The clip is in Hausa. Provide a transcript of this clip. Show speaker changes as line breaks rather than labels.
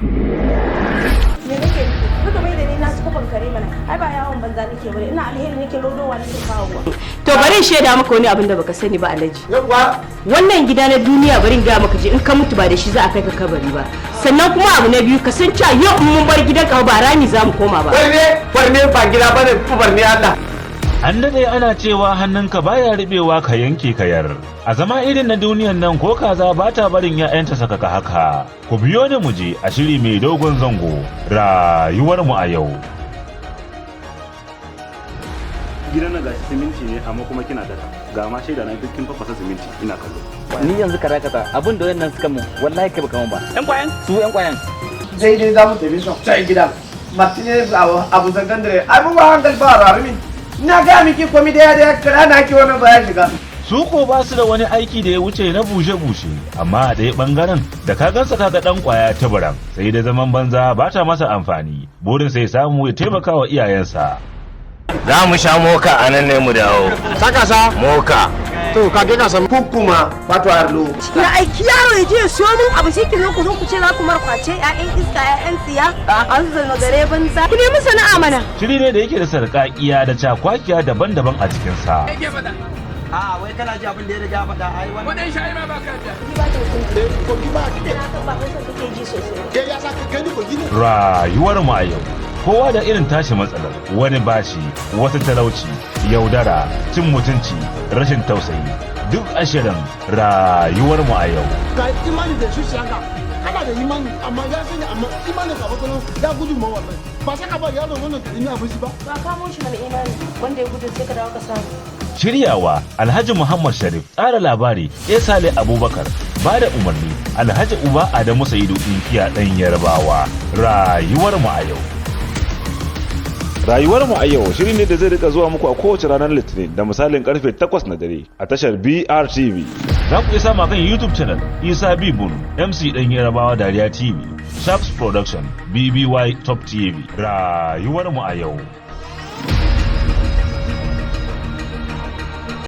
Me nake nufi? Duka mai da ni na ci kafan kare mana. Ai ba yawon banza nake bane. Ina alheri nake lodowa nake kawowa.
To bari in shaida maka wani abin da baka sani ba Alhaji.
Yawwa.
Wannan gida na duniya bari in ga maka je in ka mutu ba da shi za a kai ka kabari ba. Sannan kuma abu na biyu ka san cewa yau in mun bar gidan ka ba rami za mu koma ba.
Barne ba gida bane barne Allah.
An dade ana cewa hannunka baya ribewa ka yanke kayar. A zama irin na duniyan nan ko kaza ba ta barin 'ya'yanta sakaka haka. Ku biyo ni mu je a shiri mai dogon zango rayuwar mu a yau.
Gidan nan gashi siminti ne amma kuma kina daka. Ga ma shaida na duk kin fafasa siminti ina kallo.
Ni yanzu karakata abin da wayannan suka mun wallahi kai baka mun ba.
Yan kwayan?
Su yan kwayan.
Zai dai za mu tafi son sai gida. Martine abu zangan dare. Ai mun ba hankali ba rarumi. Na ga miki komai da ya kira na ki wannan baya shiga.
Su ko ba su da wani aiki da ya wuce na bushe-bushe, amma a ɗaya ɓangaren da ka gansa kaga ɗan ƙwaya taburan sai da zaman banza ba ta masa amfani, burin sai samu ya taimaka wa iyayensa.
Za mu sha moka a nan ne mu dawo.
Saka sa
Moka.
to ka ga san kukkuma wato arlo.
Na aiki yaro ya je ya siyo min abu sai ki zo ku ce za ku markwace ƴaƴan iska ƴaƴan tsiya. An zama gare banza. Ku nemi sana'a mana.
Shiri ne da yake da sarƙaƙiya da cakwakiya daban-daban a cikinsa.
A wai kana ji abin da ya riga faɗa ai wannan.
Wannan shayi ma baka da.
Ki ba ta hukunci. Ko ki ba ki na kan ba wasa kake ji sosai.
Ke ya saka kai ni ko gini.
Rayuwar mu a yau. Kowa da irin tashi matsalar, wani bashi, wata talauci, yaudara, cin mutunci, rashin tausayi. Duk ashirin rayuwar mu a yau.
Ka imani da su shaka. Kana da imani amma ya sani amma imani ka wato ya gudu ma wallahi. Ba saka ba yaro wannan kadimi abin ba.
Ba kamo shi mana imani wanda ya gudu sai ka dawo ka samu.
Shiryawa Alhaji Muhammad Sharif, tsara labari Sale Abubakar, ba da umarni Alhaji Uba Adamu Sa'idu Inkiya ɗan Yarbawa. Rayuwar mu a yau. Rayuwar mu a yau shiri ne da zai rika zuwa muku a kowace ranar Litinin da misalin karfe 8 na dare a tashar BRTV. Za ku isa kan YouTube channel Isa Bibun, MC ɗan Yarbawa Dariya TV, Sharps Production, BBY Top TV. Rayuwar mu a yau.